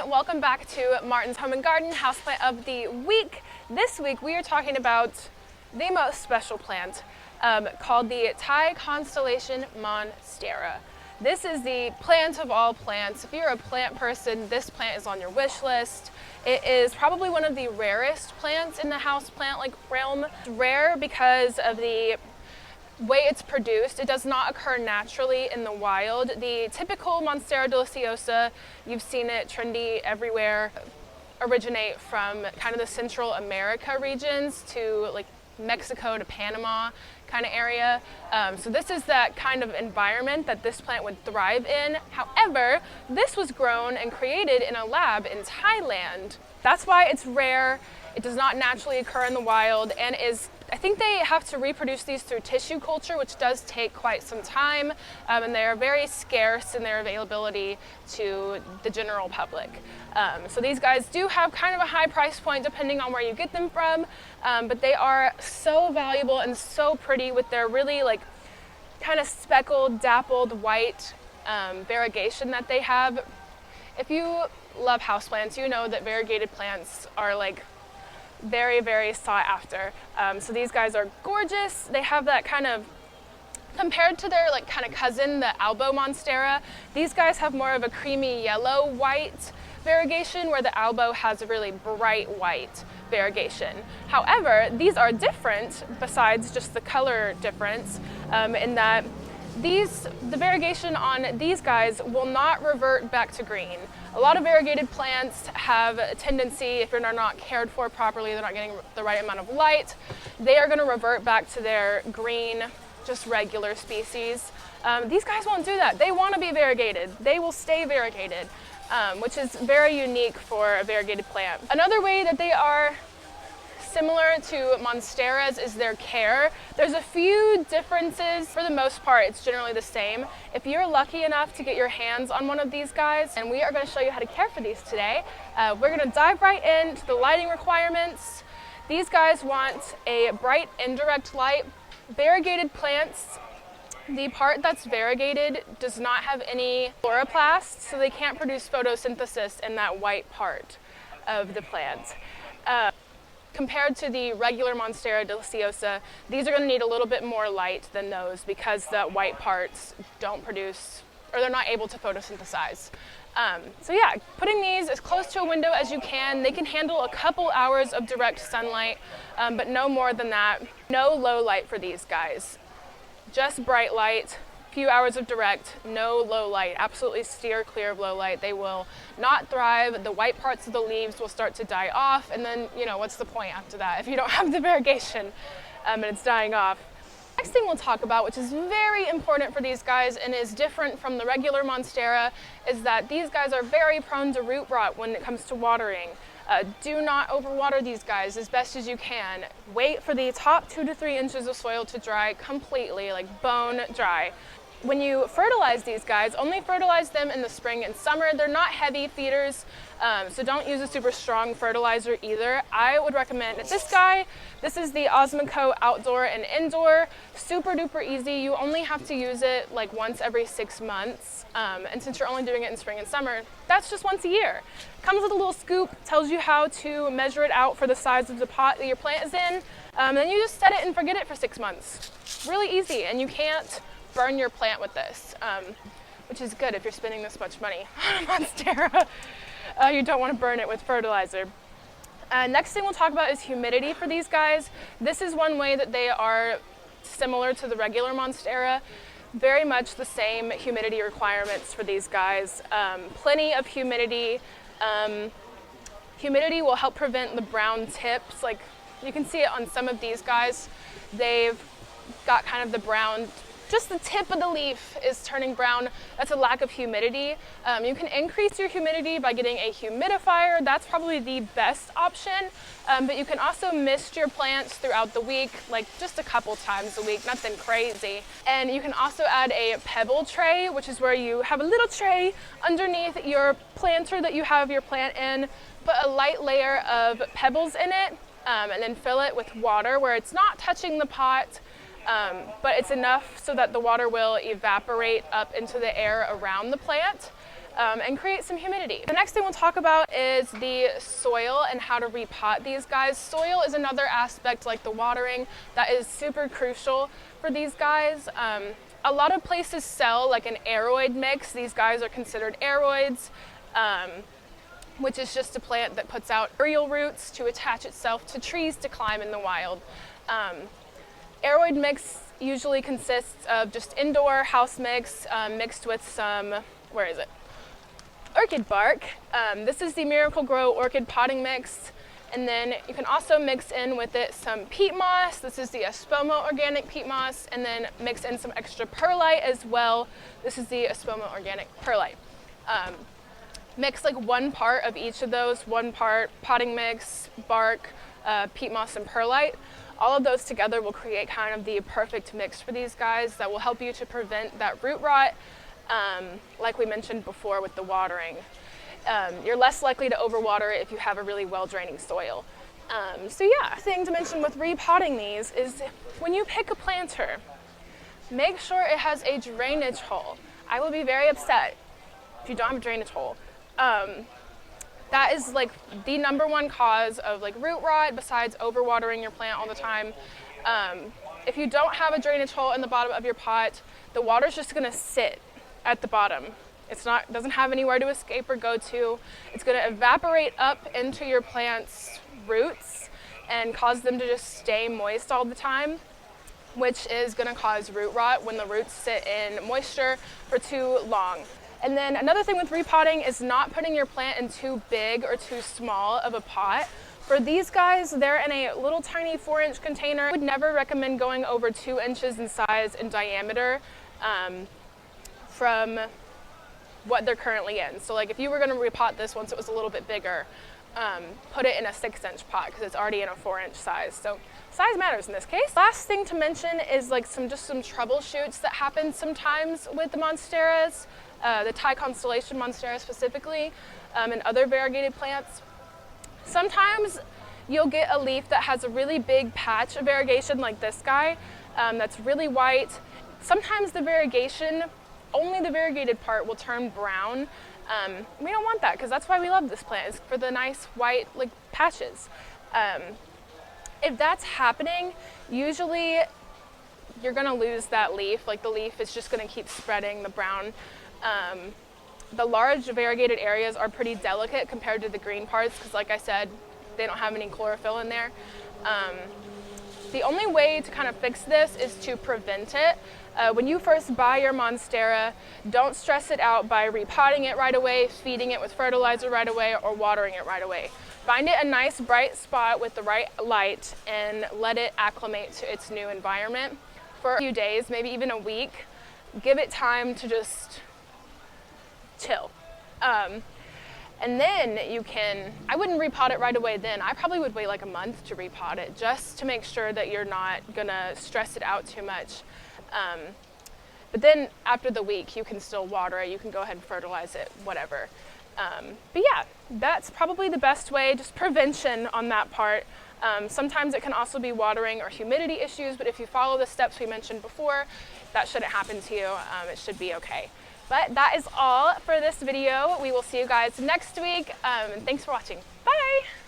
welcome back to Martin's Home and Garden Houseplant of the Week. This week we are talking about the most special plant called the Thai Constellation Monstera. This is the plant of all plants. If you're a plant person, this plant is on your wish list. It is probably one of the rarest plants in the houseplant realm. It's rare because of the way it's produced. It does not occur naturally in the wild. The typical Monstera deliciosa, you've seen it trendy everywhere, originate from kind of the Central America regions to like Mexico to Panama kind of area. So this is that kind of environment that this plant would thrive in. However, this was grown and created in a lab in Thailand. That's why it's rare. It does not naturally occur in the wild and I think they have to reproduce these through tissue culture, which does take quite some time, and they are very scarce in their availability to the general public. So these guys do have kind of a high price point depending on where you get them from, but they are so valuable and so pretty with their really kind of speckled, dappled white variegation that they have. If you love houseplants, you know that variegated plants are very, very sought after. So these guys are gorgeous. They have that kind of, compared to their kind of cousin, the Albo Monstera, these guys have more of a creamy yellow white variegation, where the Albo has a really bright white variegation. However, these are different besides just the color difference, in that the variegation on these guys will not revert back to green. A lot of variegated plants have a tendency, if they're not cared for properly, they're not getting the right amount of light, they are going to revert back to their green, just regular species. These guys won't do that. They want to be variegated. They will stay variegated, which is very unique for a variegated plant. Another way that they are similar to Monsteras is their care. There's a few differences. For the most part, it's generally the same. If you're lucky enough to get your hands on one of these guys, and we are going to show you how to care for these today, we're going to dive right into the lighting requirements. These guys want a bright indirect light. Variegated plants, the part that's variegated does not have any chloroplasts, so they can't produce photosynthesis in that white part of the plant. Compared to the regular Monstera deliciosa, these are going to need a little bit more light than those because the white parts don't produce, or they're not able to photosynthesize. So yeah, putting these as close to a window as you can. They can handle a couple hours of direct sunlight, but no more than that. No low light for these guys. Just bright light, few hours of direct, no low light. Absolutely steer clear of low light. They will not thrive. The white parts of the leaves will start to die off, and then, what's the point after that if you don't have the variegation and it's dying off? Next thing we'll talk about, which is very important for these guys and is different from the regular Monstera, is that these guys are very prone to root rot when it comes to watering. Do not overwater these guys as best as you can. Wait for the top 2 to 3 inches of soil to dry completely, bone dry. When you fertilize these guys, only fertilize them in the spring and summer. They're not heavy feeders, so don't use a super strong fertilizer either. I would recommend this guy. This is the Osmoco Outdoor and Indoor. Super duper easy. You only have to use it once every 6 months. And since you're only doing it in spring and summer, that's just once a year. Comes with a little scoop, tells you how to measure it out for the size of the pot that your plant is in. Then you just set it and forget it for 6 months. Really easy, and you can't burn your plant with this, which is good if you're spending this much money on Monstera. You don't want to burn it with fertilizer. Next thing we'll talk about is humidity for these guys. This is one way that they are similar to the regular Monstera. Very much the same humidity requirements for these guys. Plenty of humidity. Humidity will help prevent the brown tips. You can see it on some of these guys. They've got kind of the brown, just the tip of the leaf is turning brown. That's a lack of humidity. You can increase your humidity by getting a humidifier. That's probably the best option. But you can also mist your plants throughout the week, just a couple times a week, nothing crazy. And you can also add a pebble tray, which is where you have a little tray underneath your planter that you have your plant in, put a light layer of pebbles in it, and then fill it with water where it's not touching the pot, but it's enough so that the water will evaporate up into the air around the plant. and create some humidity. The next thing we'll talk about is the soil and how to repot these guys. Soil is another aspect, like the watering, that is super crucial for these guys. A lot of places sell like an aroid mix. These guys are considered aroids, which is just a plant that puts out aerial roots to attach itself to trees to climb in the wild. Aroid mix usually consists of just indoor house mix mixed with some, where is it? Orchid bark. This is the Miracle-Gro orchid potting mix. And then you can also mix in with it some peat moss. This is the Espomo organic peat moss. And then mix in some extra perlite as well. This is the Espomo organic perlite. Mix like 1 part of each of those, 1 part potting mix, bark, peat moss, and perlite. All of those together will create kind of the perfect mix for these guys that will help you to prevent that root rot. Like we mentioned before with the watering. You're less likely to overwater it if you have a really well-draining soil. So yeah, thing to mention with repotting these is when you pick a planter, make sure it has a drainage hole. I will be very upset if you don't have a drainage hole. That is like the #1 cause of like root rot besides overwatering your plant all the time. If you don't have a drainage hole in the bottom of your pot, the water's just gonna sit at the bottom. Doesn't have anywhere to escape or go to. It's going to evaporate up into your plant's roots and cause them to just stay moist all the time, which is going to cause root rot when the roots sit in moisture for too long. And then another thing with repotting is not putting your plant in too big or too small of a pot. For these guys, they're in a little tiny 4-inch container. I would never recommend going over 2 inches in size and diameter from what they're currently in. So like if you were going to repot this once it was a little bit bigger, put it in a 6-inch pot because it's already in a 4-inch size. So size matters in this case. Last thing to mention is like some troubleshoots that happen sometimes with the Monsteras, the Thai Constellation Monstera specifically, and other variegated plants. Sometimes you'll get a leaf that has a really big patch of variegation like this guy that's really white. Sometimes the variegation, only the variegated part will turn brown. We don't want that because that's why we love this plant, is for the nice white like patches. If that's happening, usually you're gonna lose that leaf. Like the leaf is just gonna keep spreading the brown. The large variegated areas are pretty delicate compared to the green parts because like I said, they don't have any chlorophyll in there. The only way to kind of fix this is to prevent it. When you first buy your Monstera, don't stress it out by repotting it right away, feeding it with fertilizer right away, or watering it right away. Find it a nice bright spot with the right light and let it acclimate to its new environment for a few days, maybe even a week. Give it time to just chill. And then you can, I wouldn't repot it right away then. I probably would wait like a month to repot it just to make sure that you're not gonna stress it out too much. But then after the week, you can still water it. You can go ahead and fertilize it, whatever. But yeah, that's probably the best way, just prevention on that part. Sometimes it can also be watering or humidity issues, but if you follow the steps we mentioned before, that shouldn't happen to you. It should be okay. But that is all for this video. We will see you guys next week. Thanks for watching. Bye!